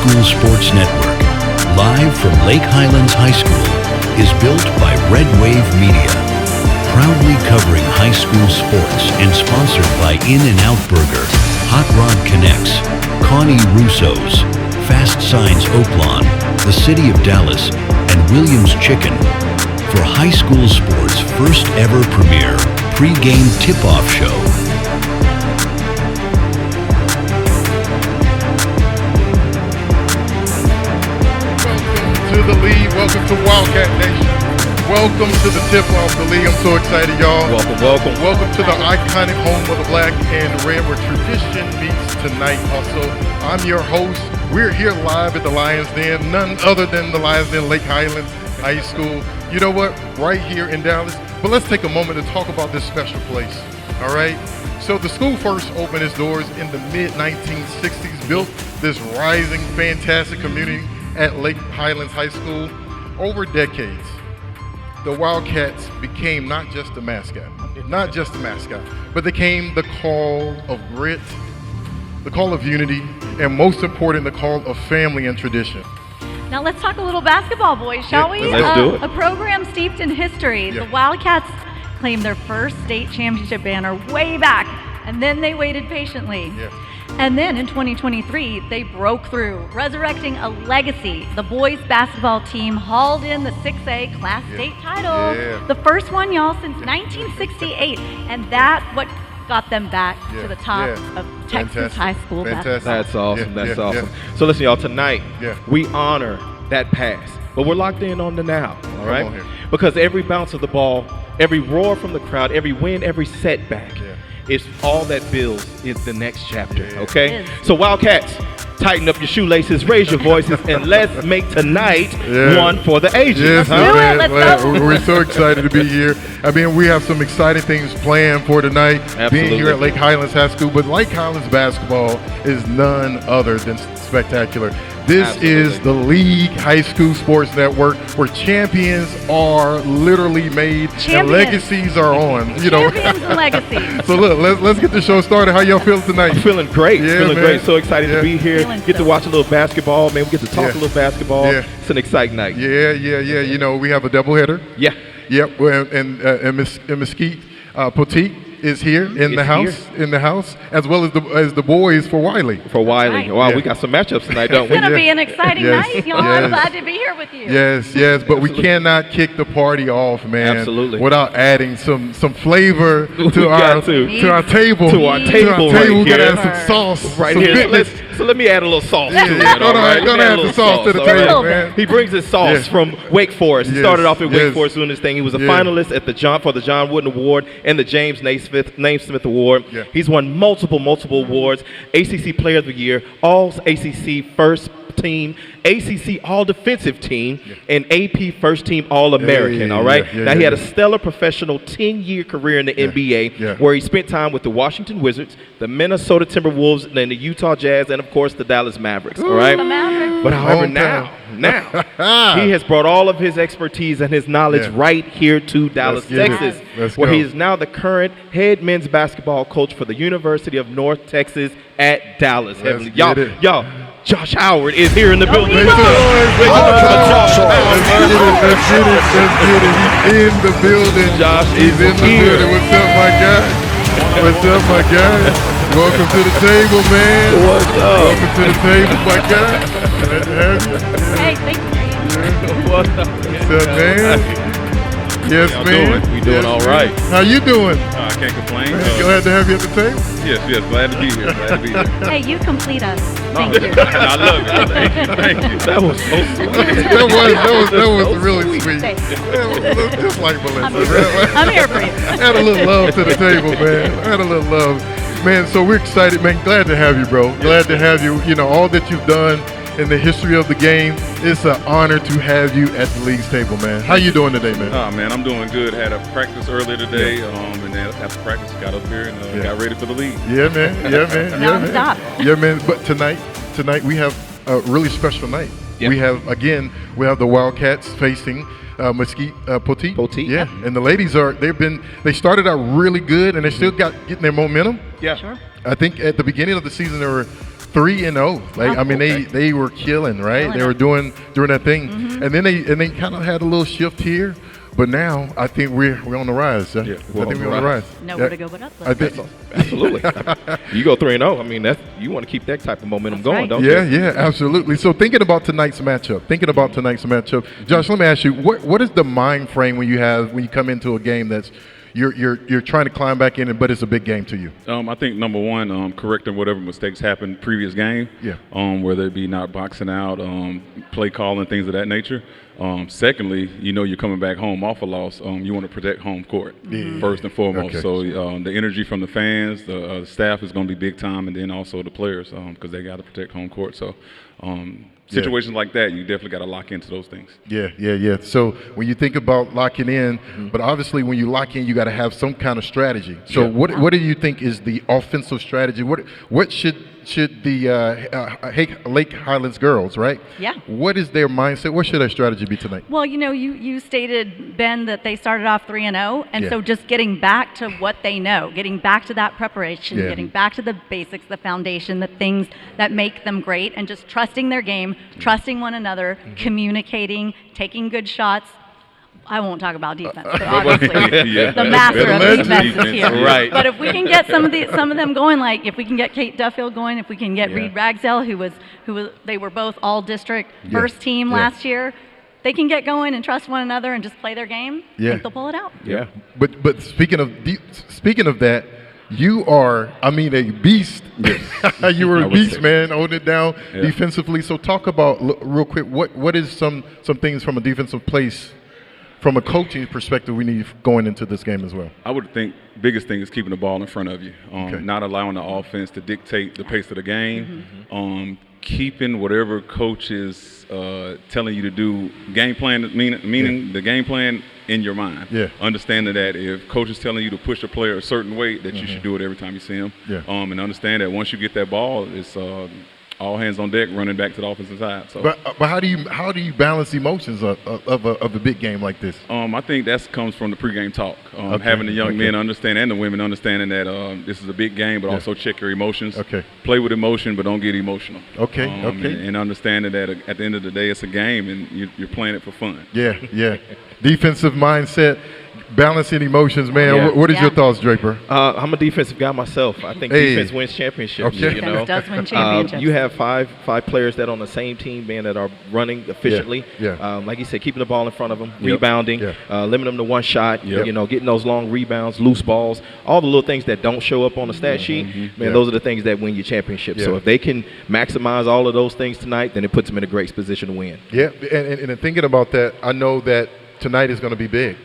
School Sports Network, live from Lake Highlands High School, is built by Red Wave Media. Proudly covering high school sports and sponsored by In-N-Out Burger, Hot Rod Connects, Connie Russo's, Fast Signs Oaklawn, the City of Dallas, and Williams Chicken. For high school sports' first ever premiere pre-game tip-off show. Welcome to the league. Welcome to Wildcat Nation. Welcome to the tip-off the league. I'm so excited, y'all. Welcome. Welcome to the iconic home of the black and red where tradition meets tonight. Also, I'm your host. We're here live at the Lions Den, none other than the Lions Den, Lake Highlands High School. You know what? Right here in Dallas. But let's take a moment to talk about this special place. All right? So the school first opened its doors in the mid-1960s, built this rising, fantastic community at Lake Highlands High School. Over decades, the Wildcats became not just a mascot, but became the call of grit, the call of unity, and most important, the call of family and tradition. Now let's talk a little basketball, boys, shall we? Let's do it. A program steeped in history. Yeah. The Wildcats claimed their first state championship banner way back, and then they waited patiently. Yeah. And then in 2023, they broke through, resurrecting a legacy. The boys basketball team hauled in the 6A Class State title. Yeah. The first one, y'all, since 1968. And that's what got them back to the top of Texas high school basketball. That's awesome. Yeah, That's yeah, awesome. yeah. So listen, y'all, tonight Yeah. we honor that past, but we're locked in on the now, all right? on here. Because every bounce of the ball, every roar from the crowd, every win, every setback, it's all that builds is the next chapter, okay? It is. So Wildcats, tighten up your shoelaces, raise your voices, and let's make tonight one for the ages. Yes, Let's do it. Let's go. We're so excited to be here. I mean, we have some exciting things planned for tonight. Absolutely. Being here at Lake Highlands High School, but Lake Highlands basketball is none other than spectacular. This is the League High School Sports Network, where champions are literally made and legacies are on. You know. Champions and legacies. So look, let's get the show started. How y'all feeling tonight? I'm feeling great. Yeah, feeling man. great. So excited to be here. Feeling Get to so watch a little basketball. Man, we get to talk a little basketball. Yeah. It's an exciting night. Yeah. You know, we have a doubleheader. Yeah. Yep, and Mesquite Poteet is here in the house, as well as the boys for Wiley. For Wiley. Right. Wow, Yeah. we got some matchups tonight, don't It's we? going to be an exciting night, y'all. I'm glad to be here with you. Yes, but we cannot kick the party off, man. Absolutely. Without adding some flavor We to got our to. to our table. To our table right we gotta here. add some sauce. Right some here. goodness. So let me add a little sauce Yeah, to yeah. it, all right? Gonna add some sauce to the all table, right? man. He brings his sauce from Wake Forest. He Yes, started off at Wake yes. Forest doing this thing. He was a Yeah. finalist at the John Wooden Award and the James Naismith Award. Yeah. He's won multiple awards. ACC Player of the Year, All ACC First Team, ACC All Defensive Team, and AP First Team All American. Hey, all right. yeah, Now he had a yeah. stellar professional 10-year career in the NBA, yeah. where he spent time with the Washington Wizards, the Minnesota Timberwolves, and the Utah Jazz, and of course the Dallas Mavericks. All right. The Mavericks. But however, Hometown. now he has brought all of his expertise and his knowledge right here to Dallas, get it. Texas, Let's where go. he is now the current head men's basketball coach for the University of North Texas at Dallas. Let's Heavenly. get it. Y'all, Josh Howard is here in the building. Eagles. Let's get it. He's in the building. Josh He's is in the here. building. What's up, my guy? What's up, my guy? Welcome to the table, man. What's up? Welcome to the table, my guy. Glad to have you. Hey, thank you. What's up? What's up, man? Yes, How y'all man. doing? We doing all right. How you doing? I can't complain. Glad to have you at the table. Yes, glad to be here. Glad to be here. Hey, you complete us. Thank you. I love it. Thank you. That was so sweet. That was really sweet. Thank you. That was just like Melissa. I'm here for you. Add a little love to the table, man. Add a little love. Man, so we're excited, man. Glad to have you, bro. Glad to have you. You know, all that you've done in the history of the game. It's an honor to have you at the league's table, man. How you doing today, man? Oh, man, I'm doing good. Had a practice earlier today, and then after practice, got up here and got ready for the league. Yeah, man. Yeah, man. Yeah, man. Nonstop. Yeah, man. But tonight we have a really special night. Yeah. We have the Wildcats facing Mesquite Poteet. Poteet. Yeah, and the ladies they started out really good, and they still getting their momentum. Yeah. Sure. I think at the beginning of the season they were 3-0. Like I mean, they were killing, right? They were doing that thing, and then they kind of had a little shift here. But now I think we're on the rise. Yeah, I think we're on the rise. Nowhere to go but up. I think. Absolutely. You go 3-0. I mean, you want to keep that type of momentum going, right. don't you? Yeah, absolutely. So thinking about tonight's matchup, Josh, let me ask you, what is the mind frame when you come into a game that's you're trying to climb back in, but it's a big game to you? I think number one, correcting whatever mistakes happened previous game. Yeah. Whether it be not boxing out, play calling, things of that nature. Secondly, you're coming back home off a loss. You want to protect home court first and foremost. Okay. So the energy from the fans, the staff is going to be big time, and then also the players because they got to protect home court. So situations like that, you definitely got to lock into those things. Yeah. So when you think about locking in, but obviously when you lock in, you got to have some kind of strategy. So what do you think is the offensive strategy? What should the Lake Highlands girls, right? Yeah. What is their mindset? What should their strategy be tonight? Well, you stated, Ben, that they started off 3-0, and Yeah. so just getting back to what they know, getting back to that preparation, Yeah. getting back to the basics, the foundation, the things that make them great, and just trusting their game, trusting one another, communicating, taking good shots. I won't talk about defense, but obviously the master of defense is here. Right. But if we can get some of them going, like if we can get Kate Duffield going, if we can get Reed Ragsdale, who was they were both all district first team last year, they can get going and trust one another and just play their game. I think they'll pull it out. Yeah. But speaking of that, you are, a beast. Yes. You were I a would beast, say. man, holding it down Yeah. defensively. So talk about real quick. What is some things from a defensive place, from a coaching perspective, we need going into this game as well? I would think biggest thing is keeping the ball in front of you, not allowing the offense to dictate the pace of the game, keeping whatever coach is telling you to do, game plan, meaning the game plan in your mind. Yeah. Understanding that if coach is telling you to push a player a certain way, that you should do it every time you see him. Yeah. And understand that once you get that ball, it's all hands on deck, running back to the offensive side. So, But how do you balance emotions of a big game like this? I think that comes from the pregame talk. Having the young men understand and the women understanding that this is a big game, but also check your emotions. Okay. Play with emotion, but don't get emotional. Okay. And understanding that at the end of the day, it's a game, and you're playing it for fun. Yeah. Defensive mindset, balancing emotions, man. Yeah. What is your thoughts, Draper? I'm a defensive guy myself. I think defense wins championships. Okay. Defense does win championships. You have five players that are on the same team, man, that are running efficiently. Yeah. Like you said, keeping the ball in front of them, rebounding, Yeah. limiting them to one shot. Yep. Getting those long rebounds, loose balls, all the little things that don't show up on the stat sheet. Man, those are the things that win you championships. Yeah. So if they can maximize all of those things tonight, then it puts them in a great position to win. Yeah, and thinking about that, I know that tonight is going to be big.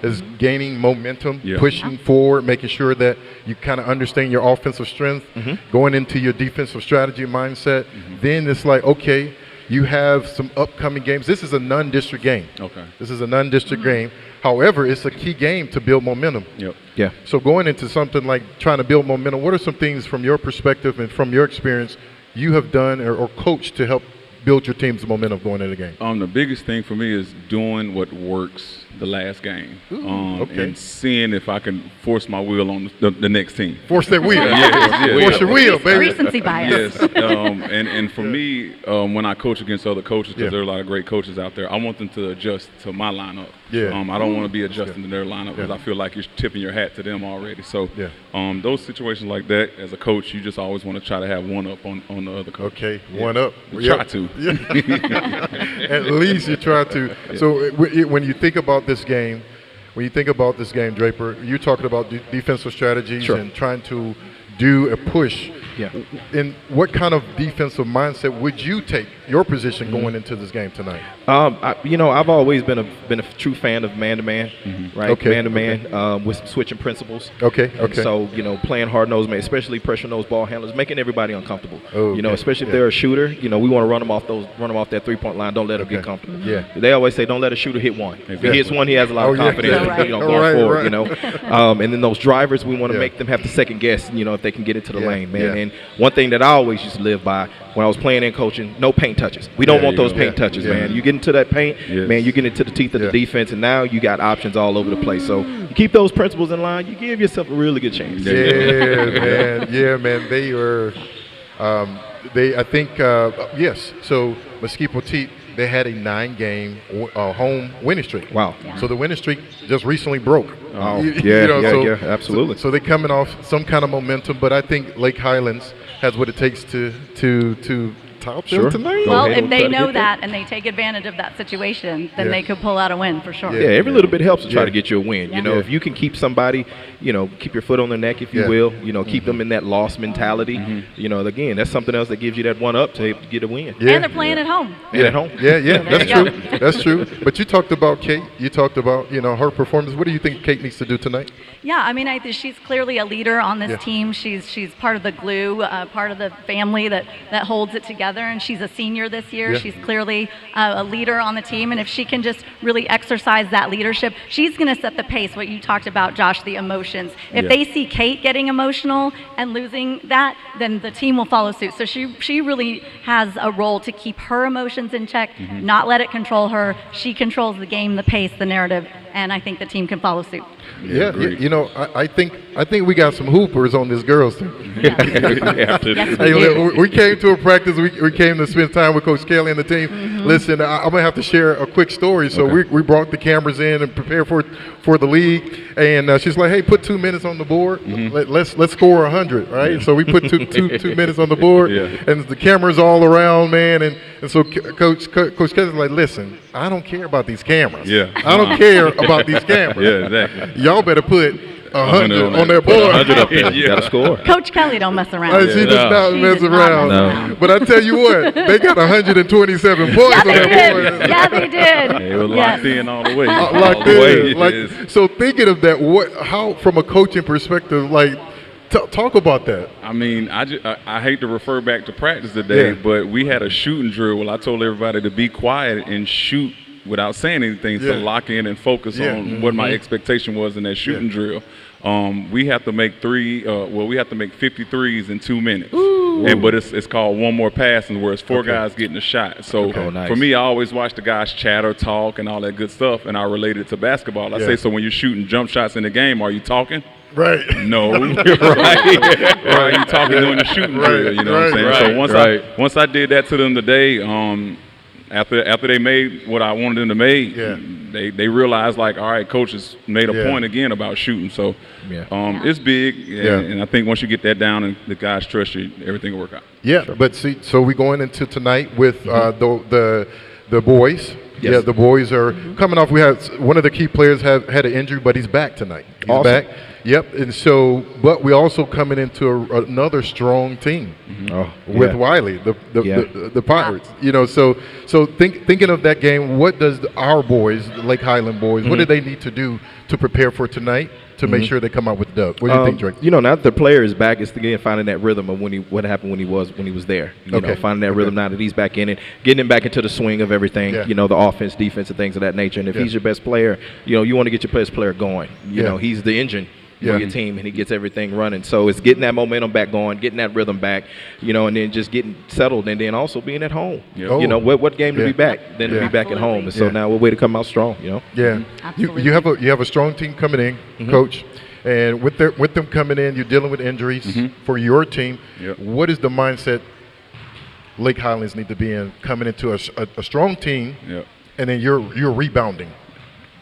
Is gaining momentum, pushing forward, making sure that you kind of understand your offensive strength, going into your defensive strategy mindset. Then it's like, okay, you have some upcoming games. This is a non-district game. Okay. This is a non-district game. However, it's a key game to build momentum. Yep. Yeah. So going into something like trying to build momentum, what are some things from your perspective and from your experience you have done or coached to help build your team's momentum going into the game? The biggest thing for me is doing what works the last game, okay. and seeing if I can force my will on the next team. Force that wheel. Yes. Force your wheel, baby. Recency bias. Yes, and for me, when I coach against other coaches, because there are a lot of great coaches out there, I want them to adjust to my lineup. Yeah. I don't want to be adjusting to their lineup because I feel like you're tipping your hat to them already. So, those situations like that, as a coach, you just always want to try to have one up on the other coach. Okay, one up. Try to. At least you try to. So when you think about this game, Draper, you're talking about defensive strategies and trying to do a push. Yeah. And what kind of defensive mindset would you take your position going into this game tonight? I've always been a true fan of man-to-man, right? Okay. Man-to-man with some switching principles. Okay. So, playing hard-nosed man, especially pressure-nosed ball handlers, making everybody uncomfortable. Okay. Especially if they're a shooter, we want to run them off that three-point line. Don't let them get comfortable. Yeah. They always say, don't let a shooter hit one. If he hits one, he has a lot of confidence going forward, and then those drivers, we want to make them have to second guess, if they can get into the lane, man. And one thing that I always used to live by when I was playing and coaching, no paint touches. We don't want those paint touches, man. You get into that paint, man, you get into the teeth of the defense, and now you got options all over the place. So you keep those principles in line, you give yourself a really good chance. Yeah, man. They were I think, yes. So Mesquite Petite, they had a 9-game home winning streak. Wow. So the winning streak just recently broke. Oh, yeah, absolutely. So they're coming off some kind of momentum, but I think Lake Highlands has what it takes to top them tonight. Well, if they know that and they take advantage of that situation, then they could pull out a win for sure. Yeah, every little bit helps to try to get you a win. You know, if you can keep somebody, keep your foot on their neck, if you will, keep them in that loss mentality. You know, again, that's something else that gives you that one up to get a win. Yeah. And they're playing at home. And at home. Yeah, that's true. That's true. But you talked about Kate. You talked about, her performance. What do you think Kate needs to do tonight? Yeah, I mean, I think she's clearly a leader on this team. She's part of the glue, part of the family that holds it together, and she's a senior this year. She's clearly a leader on the team, and if she can just really exercise that leadership, she's going to set the pace. What you talked about, Josh, the emotions. If they see Kate getting emotional and losing that, then the team will follow suit. So she really has a role to keep her emotions in check, not let it control her. She controls the game, the pace, the narrative, and I think the team can follow suit. Yeah, I think we got some hoopers on this girls team. We came to a practice. We came to spend time with Coach Kelly and the team. Listen, I'm gonna have to share a quick story. So we brought the cameras in and prepared for the league. And she's like, "Hey, put 2 minutes on the board. Let's score 100, right?" Yeah. So we put two minutes on the board, and the cameras all around, man. And so Coach Kelly's like, "Listen, I don't care about these cameras. I don't care about these cameras. Exactly. Y'all better put 100 on that board. 100 up there. Gotta score. Coach Kelly don't mess around. She does not mess around. But I tell you what, they got 127 points on that board. Yeah, they did. It was locked in all the way. Locked in. So thinking of that, how from a coaching perspective, talk about that. I mean, I hate to refer back to practice today, but we had a shooting drill. Well, I told everybody to be quiet and shoot without saying anything, to lock in and focus on what my expectation was in that shooting drill. We have to make we have to make 53s in 2 minutes. But it's called one more pass, and where it's 4 guys getting a shot. So for me, I always watch the guys chatter, talk, and all that good stuff, and I relate it to basketball. I say, so when you're shooting jump shots in the game, are you talking? Right. No. Right. Are you talking during the shooting drill? You know what I'm saying? So once I did that to them today, after they made what I wanted them to make, they realized, all right, coach has made a point again about shooting. So it's big, and I think once you get that down and the guys trust you, everything will work out. Yeah, but see, so we're going into tonight with the boys. Yes. Yeah, the boys are coming off. We had one of the key players had an injury, but he's back tonight. He's back. Yep. And so, but we also coming into another strong team with Wiley, the Pirates. So thinking of that game, what does our boys, the Lake Highland boys, what do they need to do to prepare for tonight to make sure they come out with the dub? What do you think, Drake? Now that the player is back, it's again finding that rhythm of what happened when he was there. Finding that rhythm now that he's back in it, getting him back into the swing of everything. The offense, defense, and things of that nature. And if he's your best player, you want to get your best player going. He's the engine for your team, and he gets everything running. So it's getting that momentum back going, getting that rhythm back, and then just getting settled, and then also being at home. What game to be back than to be back at home. And so now we're way to come out strong. You have a strong team coming in, Coach. And with them coming in, you're dealing with injuries for your team. What is the mindset Lake Highlands need to be in coming into a strong team, and then you're rebounding?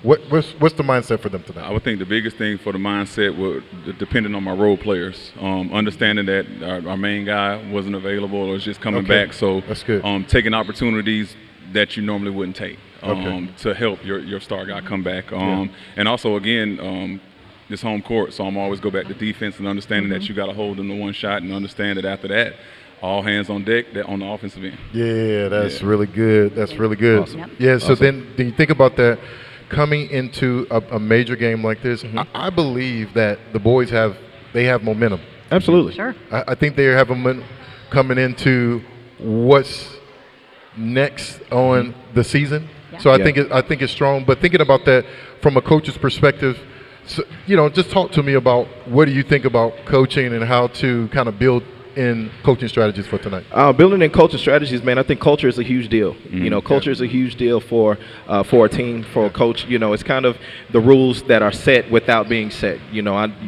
What's the mindset for them tonight? I would think the biggest thing for the mindset would depending on my role players, understanding that our main guy wasn't available or was just coming back. So that's good. Taking opportunities that you normally wouldn't take to help your star guy come back. And also again. This home court, so I'm always go back to defense and understanding that you got to hold them to one shot and understand that after that, all hands on deck on the offensive end. Yeah, that's really good. That's really good. Awesome. Yeah, so then you think about that coming into a major game like this. I believe that the boys have momentum. Absolutely. Sure. I think they have momentum coming into what's next on the season. So I think it's strong. But thinking about that from a coach's perspective. So, just talk to me about what do you think about coaching and how to kind of build in coaching strategies for tonight? Building in coaching strategies, man, I think culture is a huge deal. Culture is a huge deal for a team, for a coach. It's kind of the rules that are set without being set.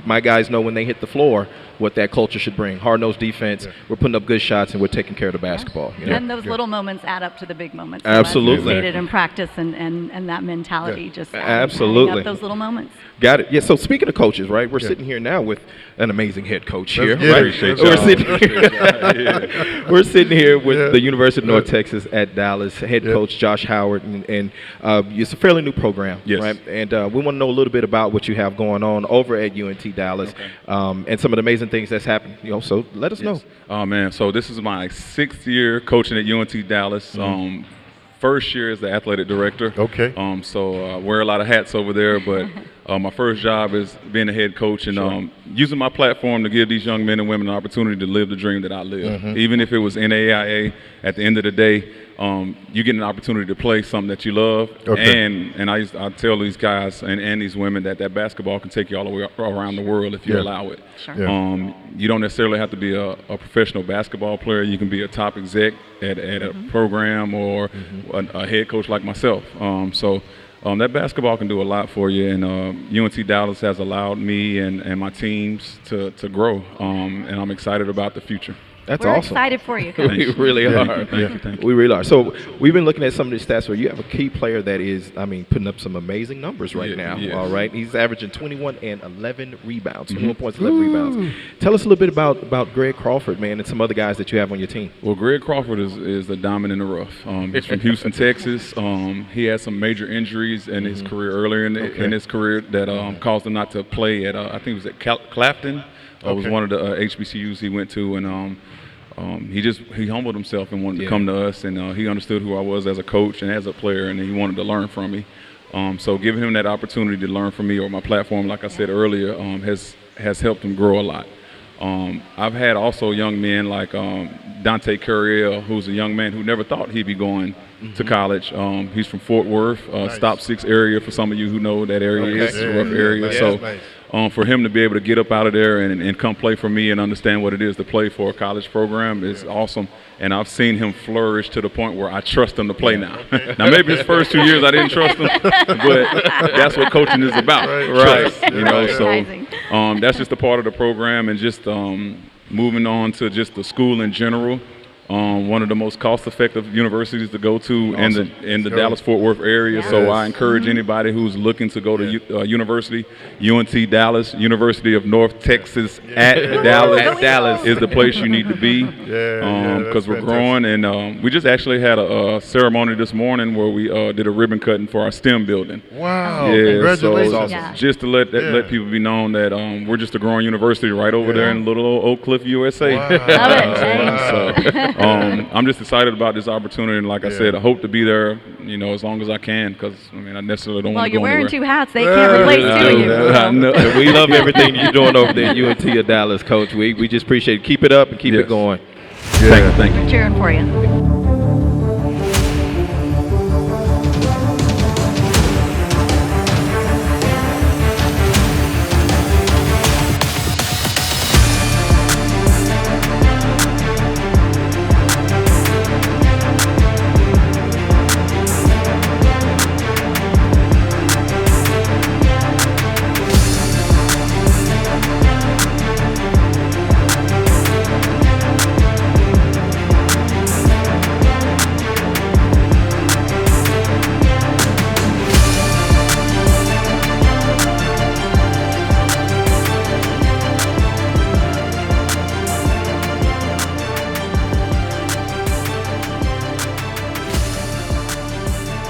My guys know when they hit the floor, what that culture should bring. Hard-nosed defense. Yeah. We're putting up good shots, and we're taking care of the basketball. You know? And those little moments add up to the big moments. Absolutely. Stated in practice, and that mentality just absolutely up those little moments. Got it. Yeah. So speaking of coaches, right? We're sitting here now with an amazing head coach here. Right? We're sitting here with the University of North Texas at Dallas head coach Josh Howard, and it's a fairly new program, right? And we want to know a little bit about what you have going on over at UNT Dallas, and some of the amazing things that's happened. You know, so let us know. Oh man, so this is my 6th year coaching at UNT Dallas. First year as the athletic director. Okay. So wear a lot of hats over there, but my first job is being a head coach and using my platform to give these young men and women an opportunity to live the dream that I live. Even if it was NAIA, at the end of the day, you get an opportunity to play something that you love. And I tell these guys and these women that basketball can take you all the way around the world if you allow it. Sure. You don't necessarily have to be a professional basketball player. You can be a top exec at a program or a head coach like myself. That basketball can do a lot for you, and UNT Dallas has allowed me and my teams to grow, and I'm excited about the future. That's We're awesome. excited for you, Coach. We really are. Thank you. We really are. So we've been looking at some of the stats where you have a key player that is, putting up some amazing numbers right now. Yes. All right. He's averaging 21 and 11 rebounds, 21 points, 11 rebounds. Tell us a little bit about Greg Crawford, man, and some other guys that you have on your team. Well, Greg Crawford is a diamond in the rough. He's from Houston, Texas. He had some major injuries in his career earlier in his career that caused him not to play at, I think it was at Clapton. It was one of the HBCUs he went to, and he humbled himself and wanted to come to us, and he understood who I was as a coach and as a player, and he wanted to learn from me. So giving him that opportunity to learn from me, or my platform, like I said earlier, has helped him grow a lot. I've had also young men like Dante Curriel, who's a young man who never thought he'd be going to college. He's from Fort Worth, Stop 6 area for some of you who know that area. It's a rough area. For him to be able to get up out of there and come play for me and understand what it is to play for a college program is awesome. And I've seen him flourish to the point where I trust him to play now. Now, maybe his first 2 years I didn't trust him, but that's what coaching is about, right? You know, so that's just a part of the program, and just moving on to just the school in general. One of the most cost-effective universities to go to in the Dallas-Fort Worth area. Yes. So I encourage anybody who's looking to go to university. UNT Dallas, University of North Texas at Dallas is the place you need to be, because we're growing. And we just actually had a ceremony this morning where we did a ribbon cutting for our STEM building. Wow! Congratulations! So just to let people be known that we're just a growing university right over there in little old Oak Cliff, USA. Wow. I'm just excited about this opportunity, and like I said, I hope to be there, as long as I can, because I necessarily don't want to go anywhere. Well, you're wearing 2 hats; they can't replace 2 of you. I know. We love everything you're doing over there at UNT of Dallas, Coach. We just appreciate it. Keep it up and keep it going. Thank you. We're cheering for you.